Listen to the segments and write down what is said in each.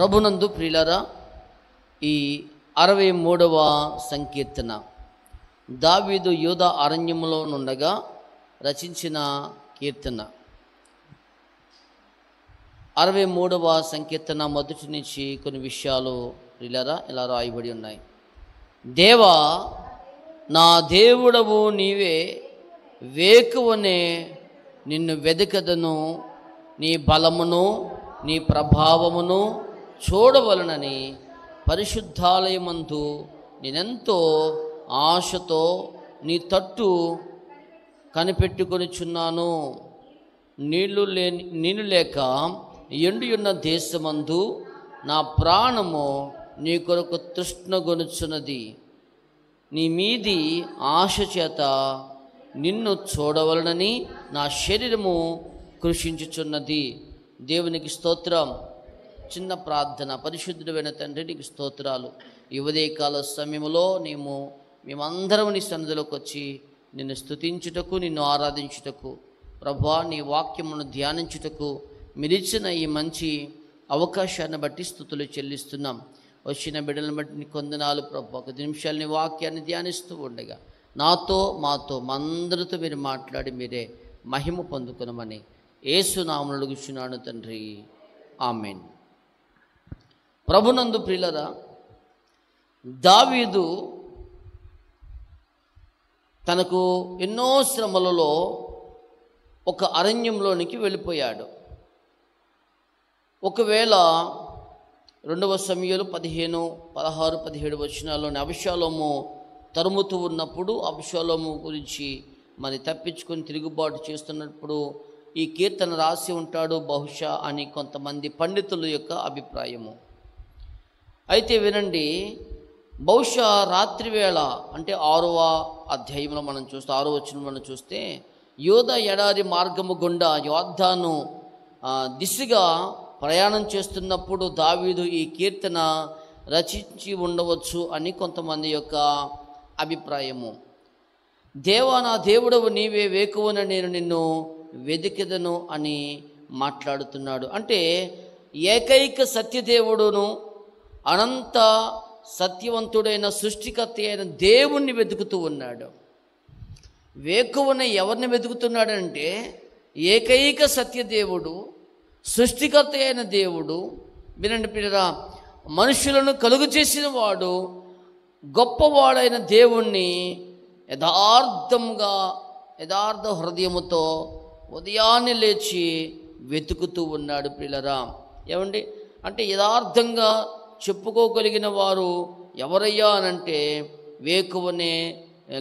ప్రభునందు ప్రియులారా, ఈ 63వ సంకీర్తన దావీదు యూదా అరణ్యములో నుండగా రచించిన కీర్తన. 63వ సంకీర్తన మొదటి నుంచి కొన్ని విషయాలు ప్రియులారా ఇలా రాయబడి ఉన్నాయి. దేవా, నా దేవుడవు నీవే, వేకువనే నిన్ను వెదకదను, నీ బలమును నీ ప్రభావమును చూడవలనని పరిశుద్ధాలయమందు నేనెంతో ఆశతో నీ తట్టు కనిపెట్టుకొనిచున్నాను. నీళ్లు లేక ఎండియున్న దేశమందు నా ప్రాణము నీ కొరకు తృష్ణగొనుచున్నది. నీ మీది ఆశ చేత నిన్ను చూడవలనని నా శరీరము కృషించుచున్నది. దేవునికి స్తోత్రం. చిన్న ప్రార్థన. పరిశుద్ధుడైన తండ్రి, నీకు స్తోత్రాలు. ఈ ఉదయకాల సమయంలో మేమందరం నీ సన్నిధిలోకి వచ్చి నిన్ను స్తుతించుటకు, నిన్ను ఆరాధించుటకు, ప్రభువా నీ వాక్యమును ధ్యానించుటకు మీరిచ్చిన ఈ మంచి అవకాశాన్ని బట్టి స్తుతులు చెల్లిస్తున్నాం. వచ్చిన బిడ్డలను బట్టి నీ కొందనాలు ప్రభు. 10 నిమిషాలు నీ వాక్యాన్ని ధ్యానిస్తూ ఉండగా నాతో మాతో మందరితో మీరు మాట్లాడి మీరే మహిమ పొందుకునమని యేసు నామములో అడుగుచున్నాను తండ్రి, ఆమేన్. ప్రభునందు ప్రియులారా, దావీదు తనకు ఎన్నో శ్రమలలో ఒక అరణ్యంలోనికి వెళ్ళిపోయాడు. ఒకవేళ 2వ సమూయేలు 16, 16, 17 వచనాల్లోని అబషాలోము తరుముతూ ఉన్నప్పుడు అబషాలోము గురించి మరి తప్పించుకొని తిరుగుబాటు చేస్తున్నప్పుడు ఈ కీర్తన రాసి ఉంటాడు బహుశా అని కొంతమంది పండితుల యొక్క అభిప్రాయము. అయితే వినండి, బహుశా రాత్రివేళ అంటే 6వ అధ్యాయంలో మనం చూస్తే 6వ వచనం మనం చూస్తే యూదా ఎడారి మార్గము గుండా యోర్దాను దిశగా ప్రయాణం చేస్తున్నప్పుడు దావీదు ఈ కీర్తన రచించి ఉండవచ్చు అని కొంతమంది యొక్క అభిప్రాయము. దేవా, నా దేవుడవు నీవే, వేకువన నేను నిన్ను వెదికెదను అని మాట్లాడుతున్నాడు. అంటే ఏకైక సత్యదేవుడును అనంత సత్యవంతుడైన సృష్టికర్త అయిన దేవుణ్ణి వెతుకుతూ ఉన్నాడు. వేకువన ఎవరిని వెతుకుతున్నాడంటే ఏకైక సత్యదేవుడు, సృష్టికర్త అయిన దేవుడు. వినండి పిల్లరా, మనుషులను కలుగు చేసిన వాడు, గొప్పవాడైన దేవుణ్ణి యథార్థ హృదయముతో ఉదయాన్నే లేచి వెతుకుతూ ఉన్నాడు పిల్లరా. ఏమండి అంటే యథార్థంగా చెప్పుకోగలిగిన వారు ఎవరయ్యా అనంటే వేకువనే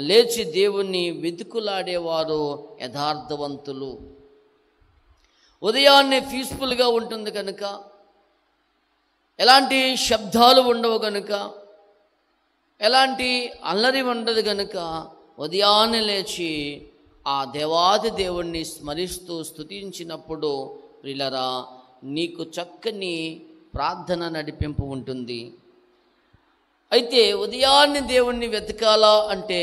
లేచి దేవుణ్ణి వెతుకులాడేవారు యథార్థవంతులు. ఉదయాన్నే పీస్ఫుల్గా ఉంటుంది కనుక, ఎలాంటి శబ్దాలు ఉండవు కనుక, ఎలాంటి అల్లరి ఉండదు కనుక ఉదయాన్నే లేచి ఆ దేవాది దేవుణ్ణి స్మరిస్తూ స్తుతించినప్పుడు ప్రియులారా నీకు చక్కని ప్రార్థన నడిపింపు ఉంటుంది. అయితే ఉదయాన్నే దేవుణ్ణి వెతకాలా అంటే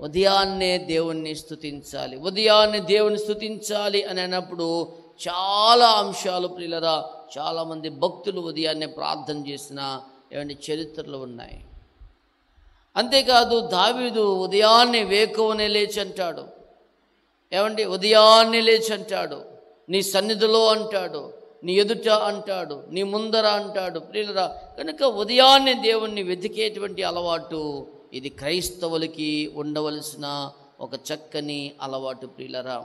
ఉదయాన్నే దేవుణ్ణి స్తుతించాలి. ఉదయాన్నే దేవుణ్ణి స్తుతించాలి అని అన్నప్పుడు చాలా అంశాలు ప్రియులారా, చాలామంది భక్తులు ఉదయాన్నే ప్రార్థన చేసిన ఏమంటే చరిత్రలు ఉన్నాయి. అంతేకాదు దావీదు ఉదయాన్నే వేకువనే లేచి అంటాడు. ఏమండి ఉదయాన్నే లేచి అంటాడు, నీ సన్నిధిలో అంటాడు, నీ ఎదుట అంటాడు, నీ ముందర అంటాడు ప్రియులరా. కనుక ఉదయాన్నే దేవుణ్ణి వెతికేటువంటి అలవాటు ఇది క్రైస్తవులకి ఉండవలసిన ఒక చక్కని అలవాటు ప్రియులరా.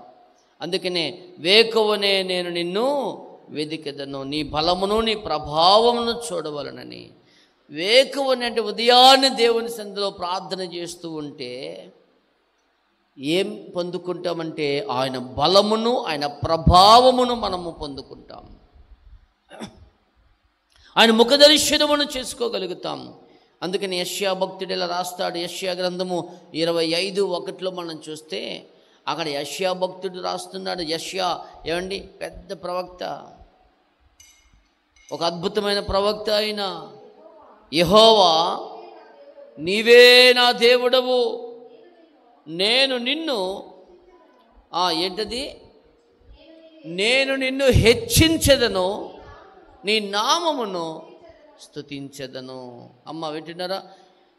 అందుకనే వేకువనే నేను నిన్ను వెతికెదను, నీ బలమును నీ ప్రభావమును చూడవలనని. వేకువని అంటే ఉదయాన్నే దేవుని సన్నిధిలో ప్రార్థన చేస్తూ ఉంటే ఏం పొందుకుంటామంటే ఆయన బలమును ఆయన ప్రభావమును మనము పొందుకుంటాం. ఆయన ముఖదర్శనమును చేసుకోగలుగుతాం. అందుకని యెషయా భక్తుడు ఇలా రాస్తాడు. యెషయా గ్రంథము 25:1 మనం చూస్తే అక్కడ యెషయా భక్తుడు రాస్తున్నాడు. యెషయా ఏమండి పెద్ద ప్రవక్త, ఒక అద్భుతమైన ప్రవక్త అయిన యెహోవా నీవే నా దేవుడవు, నేను నిన్ను ఏంటది నేను నిన్ను హెచ్చించెదను, నీ నామమును స్తుతించెదను. అమ్మ వింటున్నారా?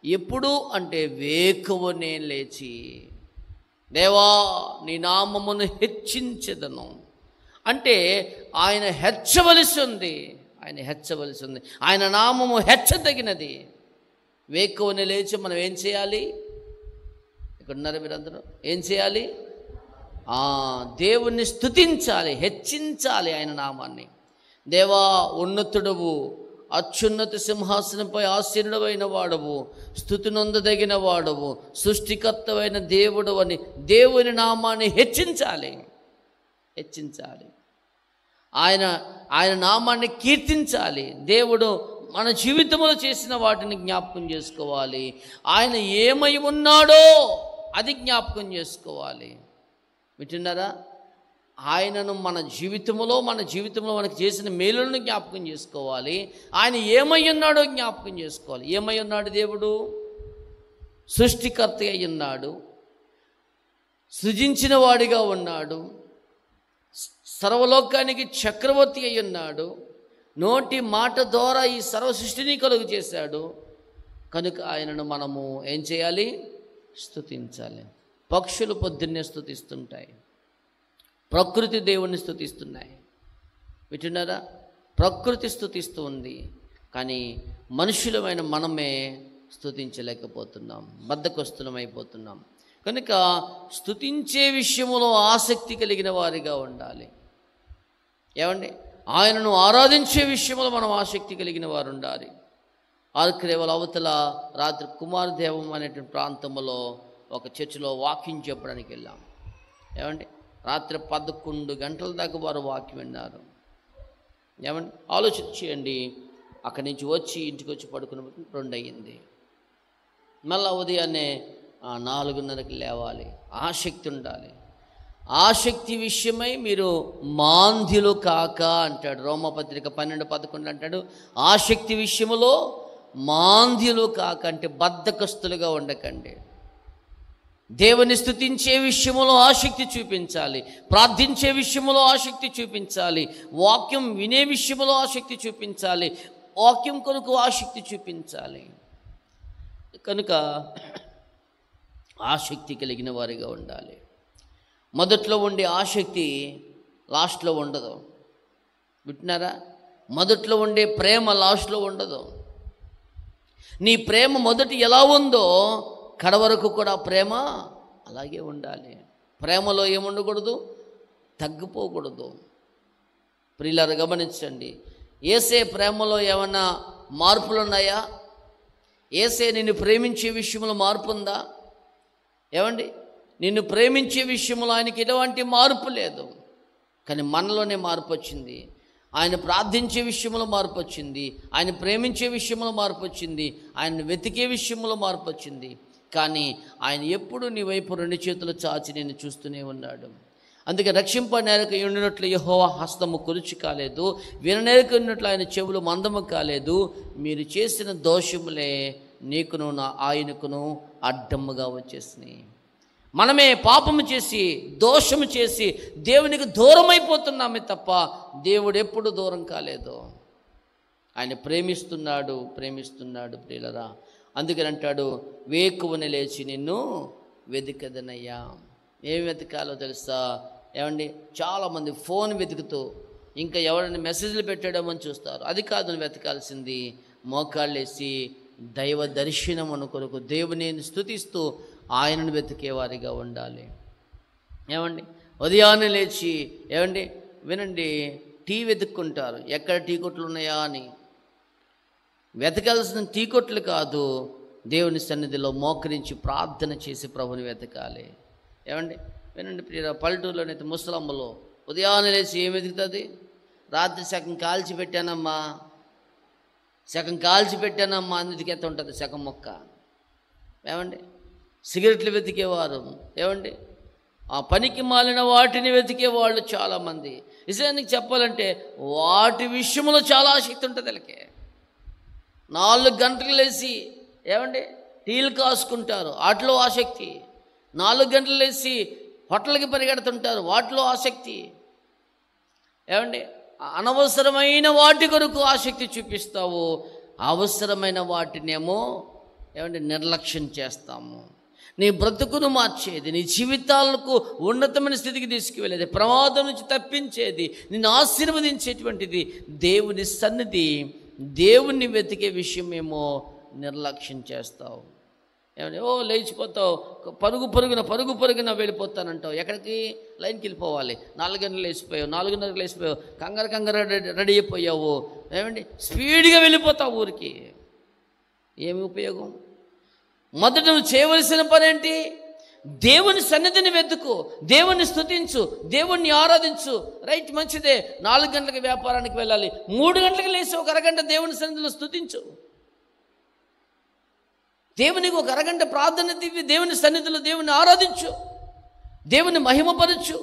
ఎప్పుడు అంటే వేకువనే లేచి దేవా నీ నామమును హెచ్చించెదను అంటే ఆయన హెచ్చవలసి ఉంది. ఆయన నామము హెచ్చదగినది. వేకువనే లేచి మనం ఏం చేయాలి? ఇక్కడ ఉన్నారు మీరందరూ. ఏం చేయాలి? దేవుణ్ణి స్తుతించాలి, హెచ్చించాలి ఆయన నామాన్ని. దేవా ఉన్నతుడవు, అత్యున్నత సింహాసనంపై ఆసీనుడవైన వాడవు, స్తుతి నొందదగిన వాడవు, సృష్టికర్తవైన దేవుడు అని దేవుని నామాన్ని హెచ్చించాలి. ఆయన నామాన్ని కీర్తించాలి. దేవుడు మన జీవితంలో చేసిన వాటిని జ్ఞాపకం చేసుకోవాలి. ఆయన ఏమై ఉన్నాడో అది జ్ఞాపకం చేసుకోవాలి. వింటున్నారా? ఆయనను మన జీవితంలో మనకు చేసిన మేలులను జ్ఞాపకం చేసుకోవాలి. ఆయన ఏమై ఉన్నాడో జ్ఞాపకం చేసుకోవాలి. ఏమై ఉన్నాడు? దేవుడు సృష్టికర్త అయి ఉన్నాడు, సృజించిన వాడిగా ఉన్నాడు, సర్వలోకానికి చక్రవర్తి అయి ఉన్నాడు, నోటి మాట ద్వారా ఈ సర్వ సృష్టిని కలుగు చేశాడు. కనుక ఆయనను మనము ఏం చేయాలి? స్తుతించాలి. పక్షులు పొద్దున్నే స్తుతిస్తుంటాయి, ప్రకృతి దేవుణ్ణి స్తుతిస్తున్నాయి. వింటున్నారా? ప్రకృతి స్తుతిస్తూ ఉంది, కానీ మనుషులమైన మనమే స్తుతించలేకపోతున్నాం, బద్ధకస్తులమైపోతున్నాం. కనుక స్తుతించే విషయంలో ఆసక్తి కలిగిన వారిగా ఉండాలి. ఏమండి? ఆయనను ఆరాధించే విషయంలో మనం ఆసక్తి కలిగిన వారు ఉండాలి. ఆర్కరేవల అవతల రాత్రి కుమారదేవం అనేటువంటి ప్రాంతంలో ఒక చర్చిలో వాకింగ్ చెప్పడానికి వెళ్ళాం. ఏమండి? రాత్రి 11 గంటల దాకా వారు వాక్యం విన్నారు. ఏమండి? ఆలోచన చేయండి. అక్కడి నుంచి వచ్చి ఇంటికి వచ్చి పడుకున్నప్పుడు 2 అయ్యింది. మళ్ళీ ఉదయాన్నే 4:30కి లేవాలి. ఆసక్తి ఉండాలి. ఆసక్తి విషయమై మీరు మాంద్యులు కాక అంటాడు. రోమపత్రిక 12:11 అంటాడు, ఆసక్తి విషయంలో మాంద్యులు కాక అంటే బద్ధకస్తులుగా ఉండకండి. దేవుని స్తుతించే విషయంలో ఆసక్తి చూపించాలి, ప్రార్థించే విషయంలో ఆసక్తి చూపించాలి, వాక్యం వినే విషయంలో ఆసక్తి చూపించాలి, వాక్యం కొరకు ఆసక్తి చూపించాలి. కనుక ఆసక్తి కలిగిన వారిగా ఉండాలి. మొదట్లో ఉండే ఆసక్తి లాస్ట్లో ఉండదు. వింటున్నారా? మొదట్లో ఉండే ప్రేమ లాస్ట్లో ఉండదు. నీ ప్రేమ మొదట ఎలా ఉందో కడవరకు కూడా ప్రేమ అలాగే ఉండాలి. ప్రేమలో ఏముండకూడదు? తగ్గిపోకూడదు. ప్రియులారా గమనించండి. యేసే ప్రేమలో ఏమన్నా మార్పులు ఉన్నాయా? యేసే నిన్ను ప్రేమించే విషయంలో మార్పు ఉందా? ఏమండి? నిన్ను ప్రేమించే విషయంలో ఆయనకి ఎటువంటి మార్పు లేదు, కానీ మనలోనే మార్పు వచ్చింది. ఆయన ప్రార్థించే విషయంలో మార్పు వచ్చింది, ఆయన ప్రేమించే విషయంలో మార్పు వచ్చింది, ఆయన వెతికే విషయంలో మార్పు వచ్చింది. కానీ ఆయన ఎప్పుడు నీ వైపు 2 చేతులు చాచి నేను చూస్తూనే ఉన్నాడు. అందుకే రక్షింపనేరక ఉండినట్లు యెహోవా హస్తము కురుచి కాలేదు, విననేరక ఉన్నట్లు ఆయన చెవులు మందము కాలేదు. మీరు చేసిన దోషములే నీకును ఆయనకును అడ్డముగా వచ్చేసినాయి. మనమే పాపము చేసి దోషము చేసి దేవునికి దూరం అయిపోతున్నామే తప్ప దేవుడు ఎప్పుడు దూరం కాలేదు. ఆయన ప్రేమిస్తున్నాడు ప్రియులరా. అందుకని అంటాడు, వేకువని లేచి నిన్ను వెతికదనయ్యా. ఏం వెతకాలో తెలుసా? ఏమండి? చాలామంది ఫోన్ వెతుకుతూ ఇంకా ఎవరైనా మెసేజ్లు పెట్టాడమని చూస్తారు. అది కాదు నువ్వు వెతకాల్సింది. మోకాళ్ళేసి దైవ దర్శనమును కొరకు దేవుని స్తుతిస్తూ ఆయనను వెతికేవారిగా ఉండాలి. ఏమండి? ఉదయాన్నే లేచి ఏమండి వినండి, టీ వెతుక్కుంటారు, ఎక్కడ టీ కొట్లు ఉన్నాయా అని. వెతకాల్సిన టీ కొట్లు కాదు, దేవుని సన్నిధిలో మోకరించి ప్రార్థన చేసి ప్రభుని వెతకాలి. ఏమండి వినండి ప్రియ, పల్లెటూరులోనైతే ముసలమ్మలో ఉదయాన్నే లేచి ఏం వెతుకుతుంది? రాత్రి సగం కాల్చి పెట్టానమ్మా అందుకే ఎంత ఉంటుంది సగం మొక్క. ఏమండి? సిగరెట్లు వెతికేవారు, ఏమండి ఆ పనికి మాలిన వాటిని వెతికేవాళ్ళు చాలామంది. నిజానికి చెప్పాలంటే వాటి విషయంలో చాలా ఆసక్తి ఉంటుంది. వాళ్ళకి 4 గంటలు లేచి ఏమండి టీలు కాసుకుంటారు, వాటిలో ఆసక్తి. 4 గంటలు లేచి హోటల్కి పరిగెడుతుంటారు, వాటిలో ఆసక్తి. ఏమండి అనవసరమైన వాటి కొరకు ఆసక్తి చూపిస్తావు, అవసరమైన వాటినేమో ఏమంటే నిర్లక్ష్యం చేస్తాము. నీ బ్రతుకును మార్చేది, నీ జీవితాలకు ఉన్నతమైన స్థితికి తీసుకువెళ్ళేది, ప్రమాదం నుంచి తప్పించేది, నిన్ను ఆశీర్వదించేటువంటిది దేవుని సన్నిధి. దేవుణ్ణి వెతికే విషయమేమో నిర్లక్ష్యం చేస్తావు. ఏమంటే లేచిపోతావు, పరుగున వెళ్ళిపోతానంటావు. ఎక్కడికి? లైన్కి వెళ్ళిపోవాలి. 4 గంటలు లేచిపోయావు, 4:30 లేచిపోయావు, కంగారు రెడీ అయిపోయావు. ఏమండి స్పీడ్గా వెళ్ళిపోతావు ఊరికి. ఏమి ఉపయోగం? మొదట నువ్వు చేయవలసిన పని ఏంటి? దేవుని సన్నిధిని వెతుకు, దేవుణ్ణి స్తుతించు, దేవుణ్ణి ఆరాధించు. రైట్, మంచిదే. 4 గంటలకు వ్యాపారానికి వెళ్ళాలి, 3 గంటలకు లేచి ఒక అరగంట దేవుని సన్నిధిలో స్తుతించు. దేవునికి ఒక అరగంట ప్రార్థన ఇవ్వి, దేవుని సన్నిధిలో దేవుని ఆరాధించు, దేవుని మహిమపరచు.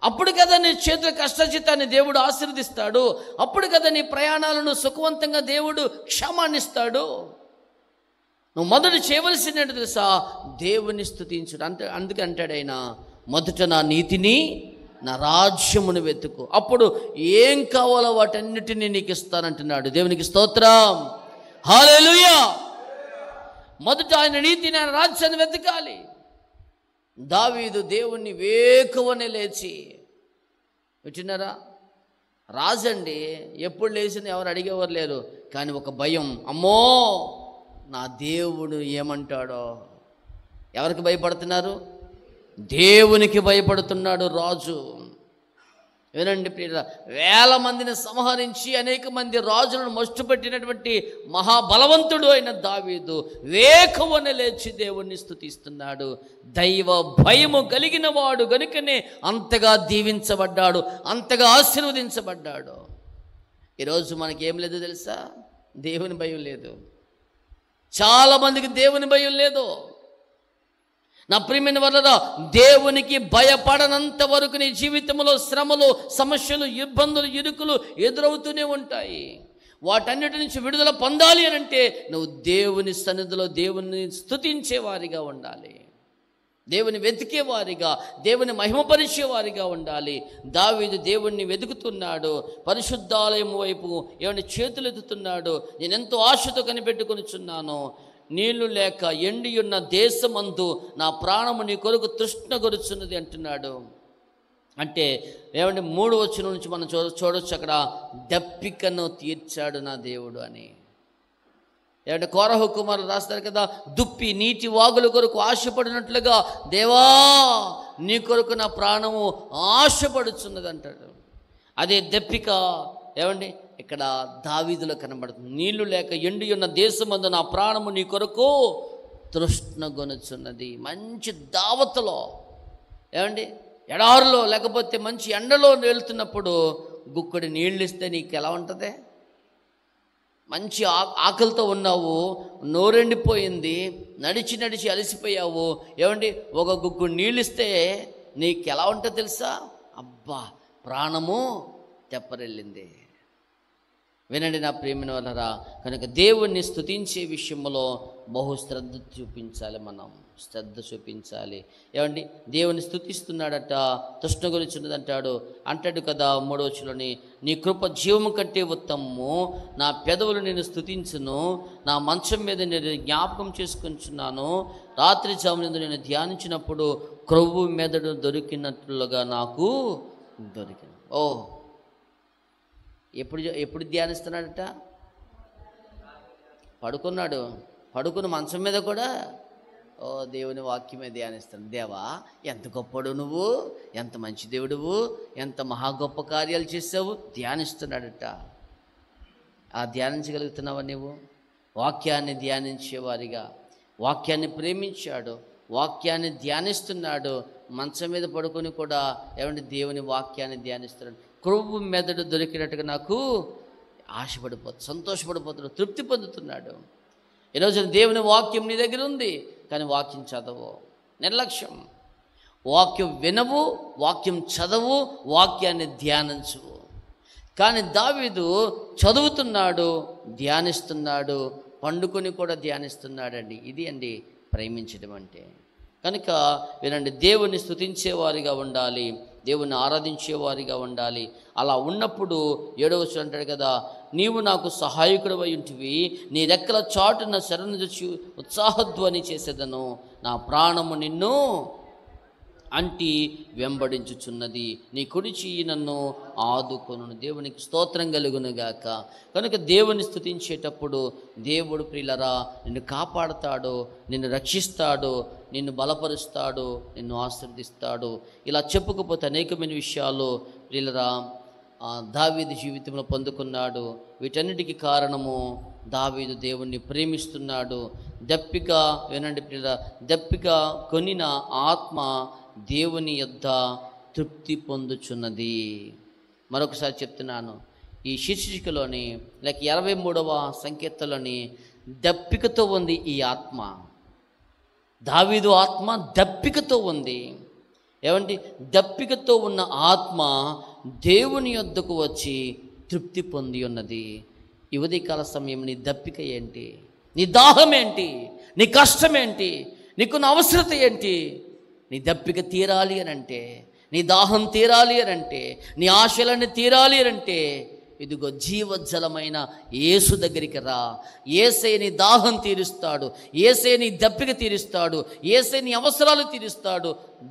అప్పుడు కదా నీ చేతుల కష్టచితాన్ని దేవుడు ఆశీర్వదిస్తాడు. అప్పుడు కదా నీ ప్రయాణాలను సుఖవంతంగా దేవుడు క్షమాన్నిస్తాడు. నువ్వు మొదట చేయవలసింది ఏంటో తెలుసా? దేవుని స్తుతించుడు. అందుకే అంటాడు ఆయన, మొదట నా నీతిని, నా రాజ్యమును వెతుకు, అప్పుడు ఏం కావాలో వాటన్నిటినీ నీకు ఇస్తానంటున్నాడు. దేవునికి స్తోత్రం, హల్లెలూయా. మొదట ఆయన నీతిని, ఆయన రాజ్యాన్ని వెతకాలి. దావీదు దేవుణ్ణి వేకువనే లేచి, వింటున్నారా? రాజండి, ఎప్పుడు లేచిన ఎవరు అడిగేవారు లేరు, కానీ ఒక భయం, అమ్మో నా దేవుడు ఏమంటాడో. ఎవరికి భయపడుతున్నారు? దేవునికి భయపడుతున్నాడు రాజు. వినండి ప్రియులారా, 1000 మందిని సంహరించి అనేక మంది రాజులను మట్టుపెట్టినటువంటి మహాబలవంతుడు అయిన దావీదు వేకువనే లేచి దేవుణ్ణి స్తుతిస్తున్నాడు. దైవ భయము కలిగిన వాడు గనుకనే అంతగా దీవించబడ్డాడు, అంతగా ఆశీర్వదించబడ్డాడు. ఈరోజు మనకి ఏం లేదు తెలుసా? దేవుని భయం లేదు. చాలామందికి దేవుని భయం లేదు. నా ప్రియమైన వాళ్ళరా, దేవునికి భయపడనంత వరకు నీ జీవితంలో శ్రమలు, సమస్యలు, ఇబ్బందులు, ఇరుకులు ఎదురవుతూనే ఉంటాయి. వాటన్నిటి నుంచి విడుదల పొందాలి అని అంటే నువ్వు దేవుని సన్నిధిలో దేవుని స్తుతించేవారిగా ఉండాలి, దేవుని వెతికేవారిగా, దేవుని మహిమపరిచేవారిగా ఉండాలి. దావీదు దేవుణ్ణి వెతుకుతున్నాడు, పరిశుద్ధాలయం వైపు ఏమైనా చేతులు ఎత్తుతున్నాడు. నేను ఎంతో ఆశతో కనిపెట్టుకొనిచున్నాను, నీళ్లు లేక ఎండి ఉన్న దేశమందు నా ప్రాణము నీ కొరకు తృష్ణ గొరుచున్నది అంటున్నాడు. అంటే ఏమంటే 3వ వచనం నుంచి మనం చూడొచ్చు, అక్కడ దప్పికను తీర్చాడు నా దేవుడు అని. ఏమంటే కోరహు కుమారులు రాస్తారు కదా, దుప్పి నీటి వాగుల కొరకు ఆశపడినట్లుగా దేవా నీ కొరకు నా ప్రాణము ఆశపడుచున్నది అంటాడు. అదే దప్పిక ఏమండి ఇక్కడ దావీదులో కనబడుతుంది. నీళ్లు లేక ఎండి ఉన్న దేశమందు నా ప్రాణము నీ కొరకు తృష్ణగొనుచున్నది. మంచి దావతలో ఏమండి ఎడారులో లేకపోతే మంచి ఎండలో వెళ్తున్నప్పుడు గుక్కడి నీళ్ళు ఇస్తే నీకు ఎలా ఉంటుంది? మంచి ఆకలితో ఉన్నావు, నోరెండిపోయింది, నడిచి అలసిపోయావు, ఏమండి ఒక గుక్కు నీళ్ళు ఇస్తే నీకు ఎలా ఉంటుంది తెలుసా? అబ్బా ప్రాణము తెప్పరెళ్ళింది. వినండి నా ప్రియమైన వాళ్ళరా, కనుక దేవుణ్ణి స్తుతించే విషయంలో బహు శ్రద్ధ చూపించాలి. ఏమండి దేవుని స్తుతిస్తున్నాడట, తృష్ణ గురించినదంటాడు. అంటాడు కదా 3వ వచనంలోని, నీ కృప జీవము కంటే ఉత్తమము, నా పెదవులు నేను స్తుతించును, నా మంచం మీద నేను జ్ఞాపకం చేసుకుంటున్నాను, రాత్రి జామునందు నేను ధ్యానించినప్పుడు క్రొవ్వు మెదడు దొరికినట్లుగా నాకు దొరికిన. ఎప్పుడు ధ్యానిస్తున్నాడట? పడుకుని మంచం మీద కూడా దేవుని వాక్యమే ధ్యానిస్తాడు. దేవా ఎంత గొప్పడు నువ్వు, ఎంత మంచి దేవుడువు, ఎంత మహా గొప్ప కార్యాలు చేసావు ధ్యానిస్తున్నాడట. ఆ ధ్యానించగలుగుతున్నావా నువ్వు? వాక్యాన్ని ధ్యానించేవారిగా, వాక్యాన్ని ప్రేమించాడు, వాక్యాన్ని ధ్యానిస్తున్నాడు, మంచం మీద పడుకొని కూడా ఏమంటే దేవుని వాక్యాన్ని ధ్యానిస్తున్నాడు. క్రొవ్వు మెదడు దొరికినట్టుగా నాకు సంతోషపడిపోతున్నాడు, తృప్తి పొందుతున్నాడు. ఈరోజు దేవుని వాక్యం నీ దగ్గర ఉంది, కానీ వాక్యం చదవు, నిర్లక్ష్యం. వాక్యం వినవు, వాక్యం చదవు, వాక్యాన్ని ధ్యానించవు. కానీ దావీదు చదువుతున్నాడు, ధ్యానిస్తున్నాడు, పండుకొని కూడా ధ్యానిస్తున్నాడండి. ఇది అండి ప్రేమించడం అంటే. కనుక వినండి, దేవుని స్తుతించేవారిగా ఉండాలి, దేవుని ఆరాధించేవారిగా ఉండాలి. అలా ఉన్నప్పుడు 7వ వచనం అంటాడు కదా, నీవు నాకు సహాయకుడు అయి ఉంటివి, నీ రెక్కల చాటున శరణు తెచ్చి ఉత్సాహధ్వని చేసేదను, నా ప్రాణము నిన్ను అంటి వెంబడించుచున్నది, నీ కుడి చెయ్యి నన్ను ఆదుకొనును. దేవునికి స్తోత్రం కలుగునుగాక. కనుక దేవుని స్తుతించేటప్పుడు దేవుడు ప్రియులరా నిన్ను కాపాడుతాడు, నిన్ను రక్షిస్తాడు, నిన్ను బలపరుస్తాడు, నిన్ను ఆశీర్వదిస్తాడు. ఇలా చెప్పుకపోతే అనేకమైన విషయాలు ప్రియులరా దావీదు జీవితంలో పొందుకున్నాడు. వీటన్నిటికీ కారణము దావీదు దేవుణ్ణి ప్రేమిస్తున్నాడు. దప్పిక వినండి ప్రియులరా, దప్పిక కొనిన ఆత్మ దేవుని యొద్ద తృప్తి పొందుచున్నది. మరొకసారి చెప్తున్నాను, ఈ శీర్షికలోని లేక 23వ సంకీర్తనలోని దప్పికతో ఉంది ఈ ఆత్మ. దావీదు ఆత్మ దప్పికతో ఉంది. ఏమండి, దప్పికతో ఉన్న ఆత్మ దేవుని యొద్దకు వచ్చి తృప్తి పొంది ఉన్నది. ఈ ఉదయకాల సమయం నీ దప్పిక ఏంటి? నీ దాహం ఏంటి? నీ కష్టం ఏంటి? నీకున్న అవసరత ఏంటి? నీ దప్పిక తీరాలి అని అంటే, నీ దాహం తీరాలి అని అంటే, నీ ఆశలన్నీ తీరాలి అని అంటే, ఇదిగో జీవజలమైన యేసు దగ్గరికి రా. యేసే నీ దాహం తీరుస్తాడు, యేసే నీ దప్పిక తీరుస్తాడు, యేసే నీ అవసరాలు తీరుస్తాడు.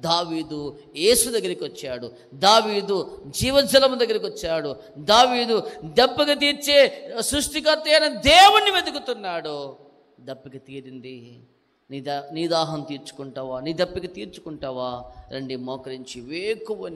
దావీదు యేసు దగ్గరికి వచ్చాడు, దావీదు జీవజలం దగ్గరికి వచ్చాడు, దావీదు దప్పిక తీర్చే సృష్టికర్త అయిన దేవుణ్ణి వెతుకుతున్నాడు. దప్పిక తీరింది. నీ దాహం తీర్చుకుంటావా? నీ దప్పిక తీర్చుకుంటావా? రండి మోకరించి వేకువని